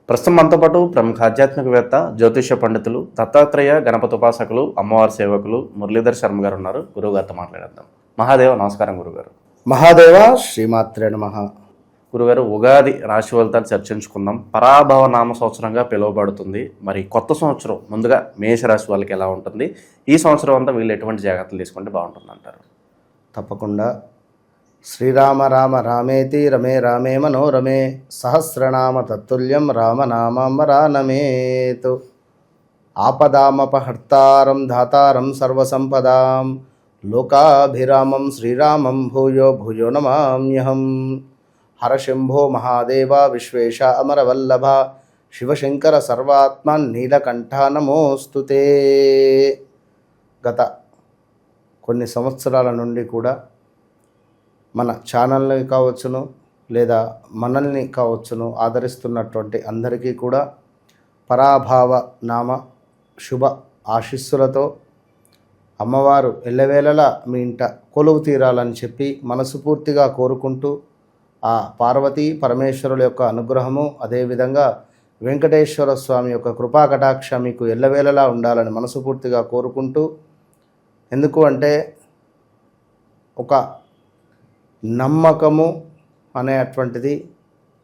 ప్రస్తుతం మనతో పాటు ప్రముఖ ఆధ్యాత్మికవేత్త, జ్యోతిష్య పండితులు, దత్తాత్రేయ గణపతి ఉపాసకులు, అమ్మవారి సేవకులు మురళీధర్ శర్మ గారు ఉన్నారు. గురువుగారితో మాట్లాడేద్దాం. మహాదేవ నమస్కారం గురుగారు. మహాదేవ శ్రీమాత్రే నమః. గురుగారు, ఉగాది రాశి ఫలితాలు చర్చించుకుందాం. పరాభవ నామ సంవత్సరంగా పిలువబడుతుంది. మరి కొత్త సంవత్సరం ముందుగా మేషరాశి వాళ్ళకి ఎలా ఉంటుంది? ఈ సంవత్సరం అంతా వీళ్ళు ఎటువంటి జాగ్రత్తలు తీసుకుంటే బాగుంటుంది అంటారు? తప్పకుండా. శ్రీరామ రామ రామేతి రమే రామే మనోరమే సహస్రనామ తత్తుల్యం రామనామాంబరానమేతు. ఆపదామపహర్తారం ధాతారం సర్వసంపదాం లోకాభిరామం శ్రీరామం భూయో భూయో నమామ్యహం. హరశంభో మహాదేవ విశ్వేశ అమరవల్లభ శివశంకర సర్వాత్మన్ నీలకంఠ నమోస్తుతే. గత కొన్ని సంవత్సరాల నుండి కూడా మన ఛానల్ని కావచ్చును లేదా మనల్ని కావచ్చును ఆదరిస్తున్నటువంటి అందరికీ కూడా పరాభావ నామ శుభ ఆశీస్సులతో అమ్మవారు ఎల్లవేళలా మీ ఇంట కొలువు తీరాలని చెప్పి మనస్ఫూర్తిగా కోరుకుంటూ ఆ పార్వతీ పరమేశ్వరుల యొక్క అనుగ్రహము, అదేవిధంగా వెంకటేశ్వర స్వామి యొక్క కృపా కటాక్ష మీకు ఎల్లవేళలా ఉండాలని మనస్ఫూర్తిగా కోరుకుంటూ, ఎందుకు అంటే ఒక నమ్మకము అనేటువంటిది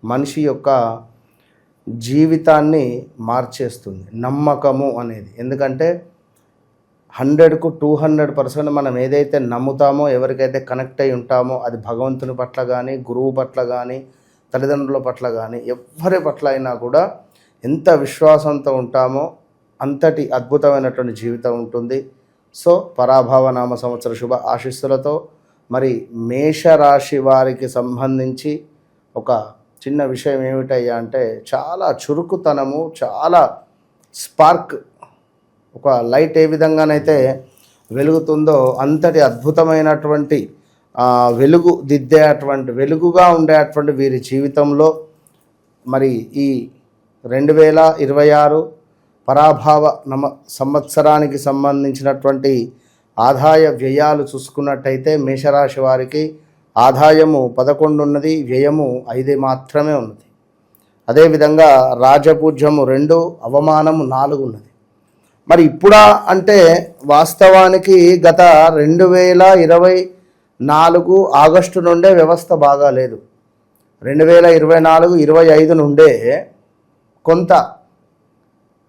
మనిషి యొక్క జీవితాన్ని మార్చేస్తుంది. నమ్మకము అనేది ఎందుకంటే 100కు 200% మనం ఏదైతే నమ్ముతామో, ఎవరికైతే కనెక్ట్ అయి ఉంటామో, అది భగవంతుని పట్ల కానీ, గురువు పట్ల కానీ, తల్లిదండ్రుల పట్ల కానీ, ఎవరి పట్ల అయినా కూడా ఎంత విశ్వాసంతో ఉంటామో అంతటి అద్భుతమైనటువంటి జీవితం ఉంటుంది. సో పరాభవ నామ సంవత్సర శుభ ఆశీస్సులతో మరి మేషరాశి వారికి సంబంధించి ఒక చిన్న విషయం ఏమిటయ్యా అంటే, చాలా చురుకుతనము, చాలా స్పార్క్, ఒక లైట్ ఏ విధంగానైతే వెలుగుతుందో అంతటి అద్భుతమైనటువంటి వెలుగు దిద్దేటువంటి, వెలుగుగా ఉండేటువంటి వీరి జీవితంలో మరి ఈ 2026 పరాభావ సంవత్సరానికి సంబంధించినటువంటి ఆదాయ వ్యయాలు చూసుకున్నట్టయితే మేషరాశి వారికి ఆదాయము 11 ఉన్నది, వ్యయము 5 మాత్రమే ఉన్నది. అదేవిధంగా రాజపూజ్యము 2, అవమానము 4 ఉన్నది. మరి ఇప్పుడా అంటే వాస్తవానికి గత 2024 ఆగస్టు నుండే వ్యవస్థ బాగా లేదు. 2024 25 నుండే కొంత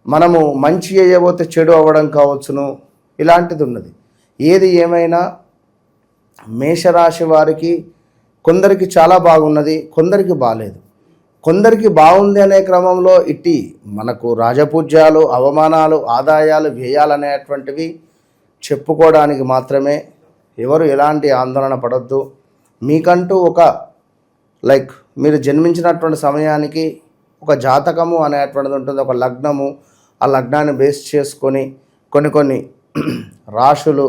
మనము మంచి చేయబోతే చెడు అవ్వడం కావచ్చును, ఇలాంటిది ఉన్నది. ఏది ఏమైనా మేషరాశి వారికి కొందరికి చాలా బాగున్నది, కొందరికి బాలేదు. కొందరికి బాగుంది అనే క్రమంలో ఇట్టి మనకు రాజపూజ్యాలు, అవమానాలు, ఆదాయాలు, వ్యయాలు అనేటువంటివి చెప్పుకోవడానికి మాత్రమే. ఎవరు ఎలాంటి ఆందోళన పడద్దు. మీకంటూ ఒక మీరు జన్మించినటువంటి సమయానికి ఒక జాతకము అనేటువంటిది ఉంటుంది, ఒక లగ్నము. ఆ లగ్నాన్ని బేస్ చేసుకొని కొన్ని రాశులు,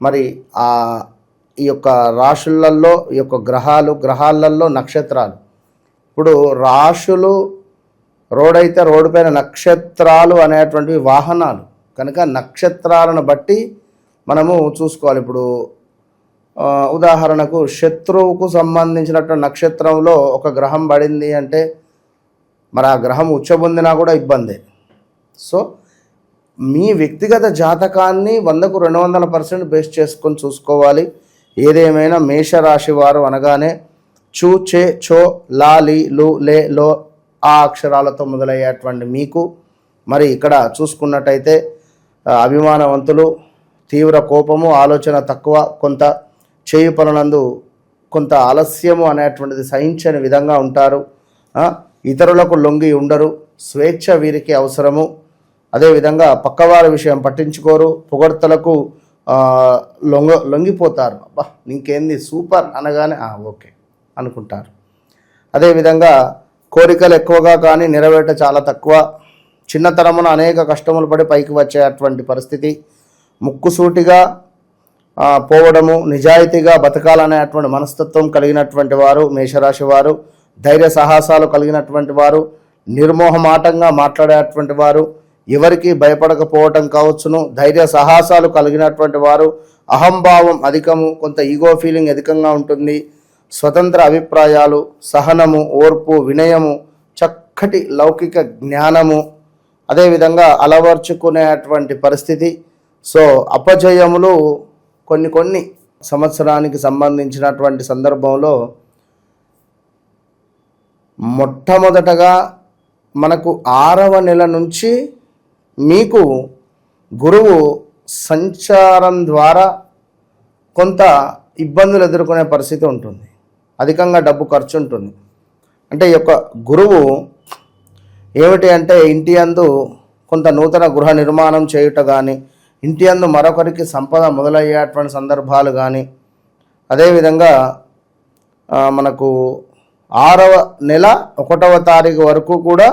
మరి ఈ యొక్క రాశులలో ఈ యొక్క గ్రహాలలో నక్షత్రాలు. ఇప్పుడు రాశులు రోడ్ అయితే రోడ్డు పైన, నక్షత్రాలు అనేటువంటివి వాహనాలు కనుక నక్షత్రాలను బట్టి మనము చూసుకోవాలి. ఇప్పుడు ఉదాహరణకు శత్రువుకు సంబంధించినటువంటి నక్షత్రంలో ఒక గ్రహం పడింది అంటే మరి ఆ గ్రహం ఉచ్చబొందినా కూడా ఇబ్బందే. సో మీ వ్యక్తిగత జాతకాన్ని 100కు 200% బేస్ చేసుకొని చూసుకోవాలి. ఏదేమైనా మేషరాశి వారు అనగానే చూ, చే, చో, లా, లి, లు, లే, లో ఆ అక్షరాలతో మొదలయ్యేటువంటి మీకు మరి ఇక్కడ చూసుకున్నట్టయితే అభిమానవంతులు, తీవ్ర కోపము, ఆలోచన తక్కువ, కొంత చేయి పనులందు కొంత ఆలస్యము అనేటువంటిది సహించని విధంగా ఉంటారు. ఇతరులకు లొంగి ఉండరు, స్వేచ్ఛ వీరికి అవసరము. అదేవిధంగా పక్కవారి విషయం పట్టించుకోరు, పొగడ్తలకు లొంగిపోతారు. అబ్బా నీకేంది సూపర్ అనగానే ఓకే అనుకుంటారు. అదేవిధంగా కోరికలు ఎక్కువగా కానీ నెరవేట చాలా తక్కువ. చిన్నతరమున అనేక కష్టములు పడి పైకి వచ్చేటువంటి పరిస్థితి. ముక్కుసూటిగా పోవడము, నిజాయితీగా బతకాలనేటువంటి మనస్తత్వం కలిగినటువంటి వారు మేషరాశి వారు. ధైర్య సాహసాలు కలిగినటువంటి వారు, నిర్మోహమాటంగా మాట్లాడేటువంటి వారు, ఎవరికి భయపడకపోవటం కావచ్చును. ధైర్య సాహసాలు కలిగినటువంటి వారు. అహంభావం అధికము, కొంత ఈగో ఫీలింగ్ అధికంగా ఉంటుంది. స్వతంత్ర అభిప్రాయాలు, సహనము, ఓర్పు, వినయము, చక్కటి లౌకిక జ్ఞానము అదేవిధంగా అలవర్చుకునేటువంటి పరిస్థితి. సో అపజయములు కొన్ని సంవత్సరానికి సంబంధించినటువంటి సందర్భంలో మొట్టమొదటగా మనకు 6వ నెల నుంచి మీకు గురువు సంచారం ద్వారా కొంత ఇబ్బందులు ఎదుర్కొనే పరిస్థితి ఉంటుంది. అధికంగా డబ్బు ఖర్చు ఉంటుంది. అంటే ఈ యొక్క గురువు ఏమిటి అంటే ఇంటి యందు కొంత నూతన గృహ నిర్మాణం చేయుట కానీ, ఇంటి యందు మరొకరికి సంపద మొదలయ్యేటువంటి సందర్భాలు కానీ, అదేవిధంగా మనకు 6వ నెల 1వ తారీఖు వరకు కూడా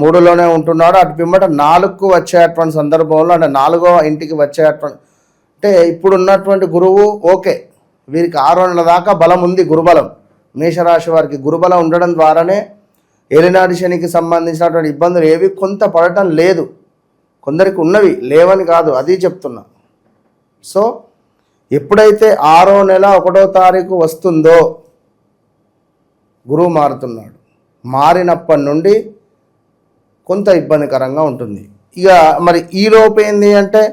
3లోనే ఉంటున్నాడు. అటు పిమ్మట 4కు వచ్చేటువంటి సందర్భంలో, అంటే 4వ ఇంటికి వచ్చేటువంటి, అంటే ఇప్పుడు ఉన్నటువంటి గురువు ఓకే, వీరికి 6వ నెల దాకా బలం ఉంది, గురుబలం. మేషరాశి వారికి గురుబలం ఉండడం ద్వారానే ఏలినాటి శనికి సంబంధించినటువంటి ఇబ్బందులు ఏవి కొంత పడటం లేదు. కొందరికి ఉన్నవి లేవని కాదు, అది చెప్తున్నా. సో ఎప్పుడైతే 6వ నెల 1వ తారీఖు వస్తుందో గురువు మారుతున్నాడు. మారినప్పటి నుండి కొంత ఇబ్బందికరంగా ఉంటుంది. ఇక మరి ఈలోపు ఏంది అంటే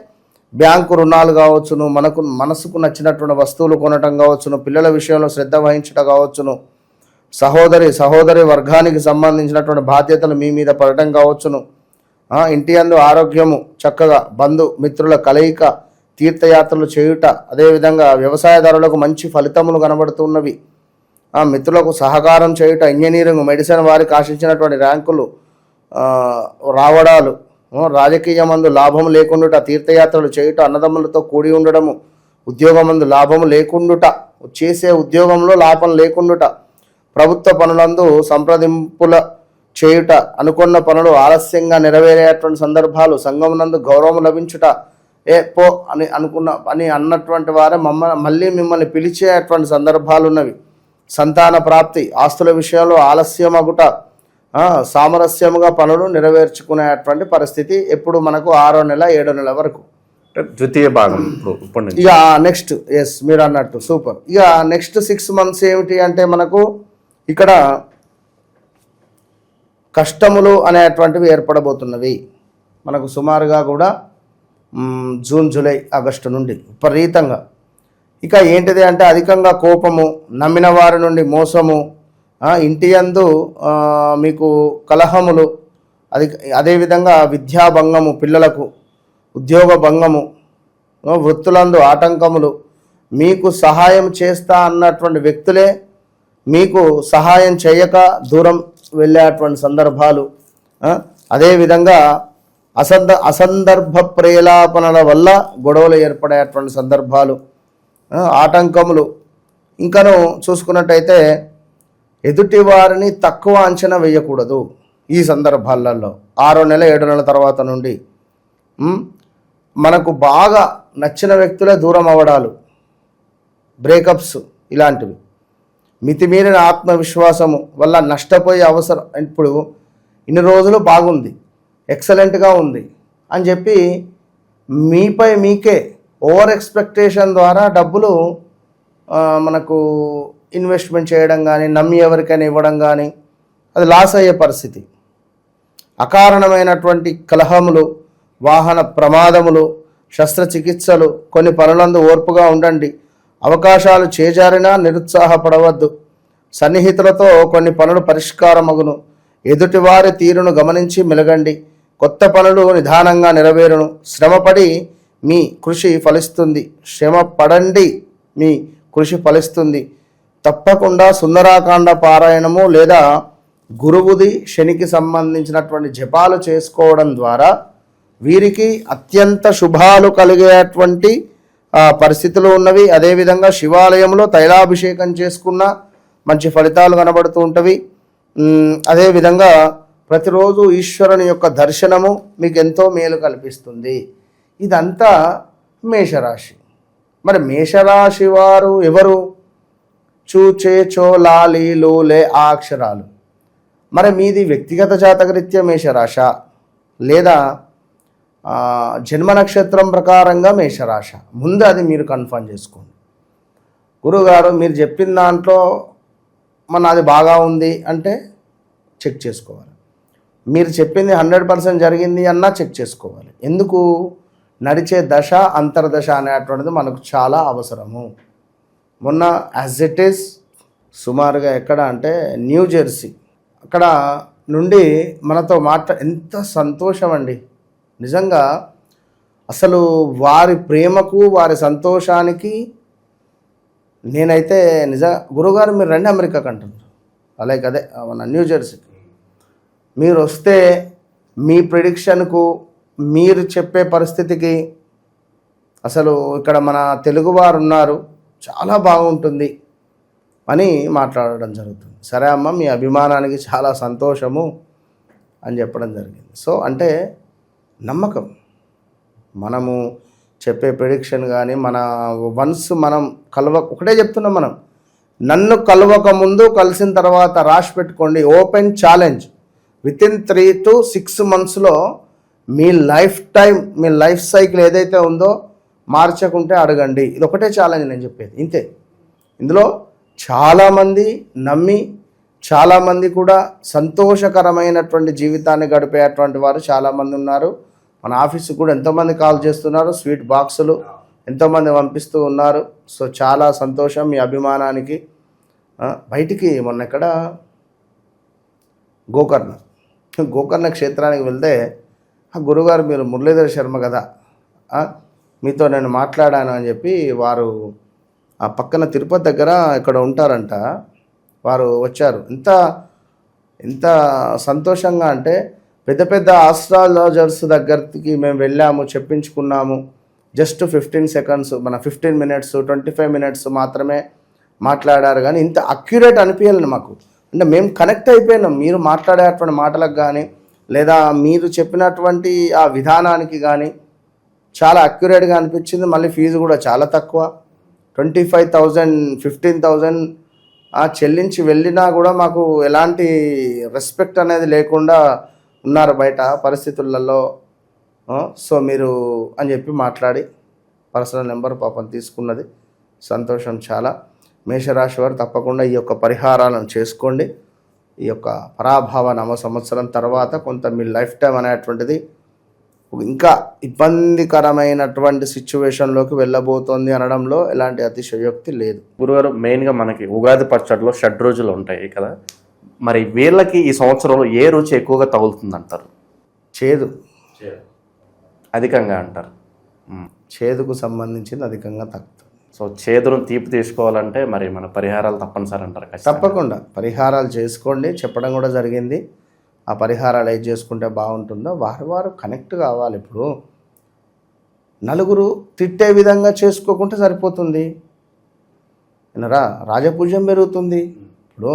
బ్యాంకు రుణాలు కావచ్చును, మనసుకు నచ్చినటువంటి వస్తువులు కొనటం కావచ్చును, పిల్లల విషయంలో శ్రద్ధ వహించడం కావచ్చును, సహోదరి వర్గానికి సంబంధించినటువంటి బాధ్యతలు మీ మీద పడటం కావచ్చును, ఇంటి యందు ఆరోగ్యము చక్కగా, మిత్రుల కలయిక, తీర్థయాత్రలు చేయుట, అదేవిధంగా వ్యవసాయదారులకు మంచి ఫలితములు కనబడుతున్నవి, మిత్రులకు సహకారం చేయుట, ఇంజనీరింగ్, మెడిసిన్ వారికి ఆశించినటువంటి ర్యాంకులు రావడాలు, రాజకీయమందు లాభం లేకుండుట, తీర్థయాత్రలు చేయుట, అన్నదమ్ములతో కూడి ఉండడము, ఉద్యోగమందు లాభము లేకుండుట, చేసే ఉద్యోగంలో లాభం లేకుండుట, ప్రభుత్వ పనులందు సంప్రదింపుల చేయుట, అనుకున్న పనులు ఆలస్యంగా నెరవేరేటువంటి సందర్భాలు, సంఘం నందు గౌరవం లభించుట, పో అని అన్నటువంటి వారే మళ్ళీ మిమ్మల్ని పిలిచేటువంటి సందర్భాలు ఉన్నవి. సంతాన ప్రాప్తి, ఆస్తుల విషయంలో ఆలస్యమగుట, సామరస్యముగా పనులు నెరవేర్చుకునేటువంటి పరిస్థితి ఎప్పుడు మనకు 6వ నెల 7వ నెల వరకు. ద్వితీయ భాగం ఇక నెక్స్ట్, ఎస్ మీరు అన్నట్టు సూపర్. ఇక నెక్స్ట్ 6 months ఏమిటి అంటే మనకు ఇక్కడ కష్టములు అనేటువంటివి ఏర్పడబోతున్నవి. మనకు సుమారుగా కూడా జూన్, జూలై, ఆగస్టు నుండి విపరీతంగా. ఇక ఏంటిది అంటే అధికంగా కోపము, నమ్మిన వారి నుండి మోసము, ఇంటి యందు మీకు కలహములు, అదేవిధంగా విద్యాభంగము, పిల్లలకు ఉద్యోగ భంగము, వృత్తులందు ఆటంకములు, మీకు సహాయం చేస్తా అన్నటువంటి వ్యక్తులే మీకు సహాయం చేయక దూరం వెళ్ళేటువంటి సందర్భాలు, అదేవిధంగా అసందర్భ ప్రేలాపనల వల్ల గొడవలు ఏర్పడేటువంటి సందర్భాలు, ఆటంకములు. ఇంకను చూసుకున్నట్టయితే ఎదుటి వారిని తక్కువ అంచనా వేయకూడదు ఈ సందర్భాలలో. 6వ నెల 7వ నెల తర్వాత నుండి మనకు బాగా నచ్చిన వ్యక్తులే దూరం అవ్వడాలు, బ్రేకప్స్, ఇలాంటివి. మితిమీరిన ఆత్మవిశ్వాసము వల్ల నష్టపోయే అవసరం. ఇప్పుడు ఇన్ని రోజులు బాగుంది, ఎక్సలెంట్గా ఉంది అని చెప్పి మీపై మీకే ఓవర్ ఎక్స్పెక్టేషన్ ద్వారా డబ్బులు మనకు ఇన్వెస్ట్మెంట్ చేయడం కానీ, నమ్మి ఎవరికైనా ఇవ్వడం కానీ, అది లాస్ అయ్యే పరిస్థితి. అకారణమైనటువంటి కలహములు, వాహన ప్రమాదములు, శస్త్రచికిత్సలు, కొన్ని పనులందు ఓర్పుగా ఉండండి. అవకాశాలు చేజారినా నిరుత్సాహపడవద్దు. సన్నిహితులతో కొన్ని పనులు పరిష్కారమగును. ఎదుటివారి తీరును గమనించి మెలగండి. కొత్త పనులు నిదానంగా నెరవేరును. శ్రమపడి మీ కృషి ఫలిస్తుంది. శ్రమ పడండి, మీ కృషి ఫలిస్తుంది. తప్పకుండా సుందరాకాండ పారాయణము లేదా గురువుది శనికి సంబంధించినటువంటి జపాలు చేసుకోవడం ద్వారా వీరికి అత్యంత శుభాలు కలిగేటువంటి పరిస్థితులు ఉన్నవి. అదేవిధంగా శివాలయంలో తైలాభిషేకం చేసుకున్న మంచి ఫలితాలు కనబడుతూ ఉంటవి. అదేవిధంగా ప్రతిరోజు ఈశ్వరుని యొక్క దర్శనము మీకు ఎంతో మేలు కల్పిస్తుంది. ఇదంతా మేషరాశి. మరి మేషరాశి వారు ఎవరు? చూచే, చో, లాలి, లూలే ఆ అక్షరాలు. మరి మీది వ్యక్తిగత జాతకరీత్యా మేషరాశ లేదా జన్మ నక్షత్రం ప్రకారంగా మేషరాశ? ముందు అది మీరు కన్ఫర్మ్ చేసుకోండి. గురువుగారు మీరు చెప్పిన దాంట్లో అది బాగా ఉంది అంటే చెక్ చేసుకోవాలి. మీరు చెప్పింది 100% జరిగింది అన్నా చెక్ చేసుకోవాలి. ఎందుకు? నడిచే దశ అంతర్దశ అనేటువంటిది మనకు చాలా అవసరము. మొన్న యాజ్ ఇట్ ఈస్ సుమారుగా ఎక్కడ అంటే న్యూ జెర్సీ అక్కడ నుండి మనతో ఎంత సంతోషం అండి నిజంగా. అసలు వారి ప్రేమకు వారి సంతోషానికి నేనైతే గురుగారు మీరు రండి అమెరికాకి అంటున్నారు. అలాగే అదే మన న్యూ జెర్సీకి మీరు వస్తే మీ ప్రిడిక్షన్కు మీరు చెప్పే పరిస్థితికి అసలు ఇక్కడ మన తెలుగువారు ఉన్నారు చాలా బాగుంటుంది అని మాట్లాడడం జరుగుతుంది. సరే అమ్మ మీ అభిమానానికి చాలా సంతోషము అని చెప్పడం జరిగింది. సో అంటే నమ్మకం, మనము చెప్పే ప్రిడిక్షన్ కానీ మన వన్స్ మనం ఒకటే చెప్తున్నాం, మనం నన్ను కలవక ముందు కలిసిన తర్వాత రాసి పెట్టుకోండి, ఓపెన్ ఛాలెంజ్ వితిన్ 3 to 6 monthsలో మీ లైఫ్ టైం మీ లైఫ్ సైకిల్ ఏదైతే ఉందో మార్చకుంటే అడగండి. ఇది ఒకటే ఛాలెంజ్ నేను చెప్పేది, ఇంతే. ఇందులో చాలామంది నమ్మి చాలామంది కూడా సంతోషకరమైనటువంటి జీవితాన్ని గడిపేటువంటి వారు చాలామంది ఉన్నారు. మన ఆఫీస్కి కూడా ఎంతోమంది కాల్ చేస్తున్నారు, స్వీట్ బాక్సులు ఎంతోమంది పంపిస్తూ ఉన్నారు. సో చాలా సంతోషం మీ అభిమానానికి. బయటికి మొన్న ఎక్కడ గోకర్ణ క్షేత్రానికి వెళ్తే గురుగారు మీరు మురళీధర్ శర్మ కదా, మీతో నేను మాట్లాడాను అని చెప్పి వారు ఆ పక్కన తిరుపతి దగ్గర ఇక్కడ ఉంటారంట, వారు వచ్చారు. ఎంత సంతోషంగా అంటే పెద్ద పెద్ద ఆస్ట్రాలజర్స్ దగ్గరికి మేము వెళ్ళాము, చెప్పించుకున్నాము. జస్ట్ 15 seconds మన 15 minutes 25 minutes మాత్రమే మాట్లాడారు, కానీ ఇంత అక్యురేట్ అనిపించాలి మాకు. అంటే మేము కనెక్ట్ అయిపోయినాం మీరు మాట్లాడేటువంటి మాటలకు కానీ లేదా మీరు చెప్పినటువంటి ఆ విధానానికి కానీ చాలా అక్యురేట్గా అనిపించింది. మళ్ళీ ఫీజు కూడా చాలా తక్కువ, 25,000 15,000 చెల్లించి వెళ్ళినా కూడా మాకు ఎలాంటి రెస్పెక్ట్ అనేది లేకుండా ఉన్నారు బయట పరిస్థితులలో. సో మీరు అని చెప్పి మాట్లాడి పర్సనల్ నెంబర్ పాపం తీసుకున్నది, సంతోషం చాలా. మేషరాశి వారు తప్పకుండా ఈ యొక్క పరిహారాలను చేసుకోండి. ఈ యొక్క పరాభవ నవ సంవత్సరం తర్వాత కొంత మీ లైఫ్ టైం అనేటువంటిది ఇంకా ఇబ్బందికరమైనటువంటి సిచ్యువేషన్లోకి వెళ్ళబోతోంది అనడంలో ఎలాంటి అతిశయోక్తి లేదు. గురుగారు మెయిన్గా మనకి ఉగాది పచ్చడిలో 7 రోజులు ఉంటాయి కదా, మరి వీళ్ళకి ఈ సంవత్సరంలో ఏ రుచి ఎక్కువగా తగులుతుంది అంటారు? చేదు అధికంగా అంటారు. చేదుకు సంబంధించింది అధికంగా తగ్గుతుంది. సో చేదును తీపి తీసుకోవాలంటే మరి మన పరిహారాలు తప్పనిసరి అంటారు? తప్పకుండా పరిహారాలు చేసుకోండి, చెప్పడం కూడా జరిగింది. ఆ పరిహారాలు ఏది చేసుకుంటే బాగుంటుందో వారు కనెక్ట్ కావాలి. ఇప్పుడు నలుగురు తిట్టే విధంగా చేసుకోకుంటే సరిపోతుంది. రాజపూజ్యం పెరుగుతుంది. ఇప్పుడు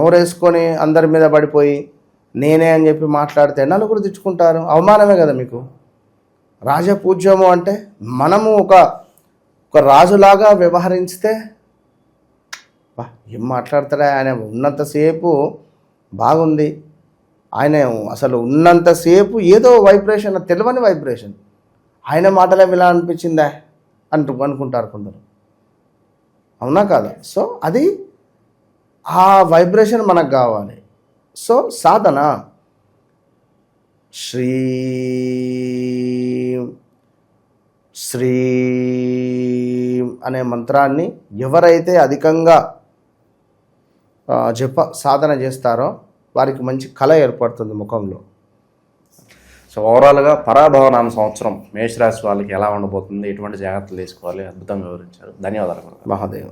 నోరేసుకొని అందరి మీద పడిపోయి నేనే అని చెప్పి మాట్లాడితే నలుగురు తెచ్చుకుంటారు, అవమానమే కదా మీకు. రాజపూజ్యము అంటే మనము ఒక రాజులాగా వ్యవహరిస్తే ఏం మాట్లాడతాడా ఆయన, ఉన్నంతసేపు బాగుంది ఆయన, అసలు ఉన్నంతసేపు ఏదో వైబ్రేషన్, తెలియని వైబ్రేషన్, ఆయన మాటలే ఇలా అనిపించిందా అనుకుంటారు కొందరు, అవునా కాదా? సో అది ఆ వైబ్రేషన్ మనకు కావాలి. సో సాధన శ్రీ అనే మంత్రాన్ని ఎవరైతే అధికంగా సాధన చేస్తారో వారికి మంచి కళ ఏర్పడుతుంది ముఖంలో. సో ఓవరాల్గా పరాభవ నామ సంవత్సరం మేషరాశి వాళ్ళకి ఎలా ఉండబోతుంది, ఎటువంటి జాగ్రత్తలు తీసుకోవాలి, అద్భుతంగా వివరించారు. ధన్యవాదాలు మహాదేవ.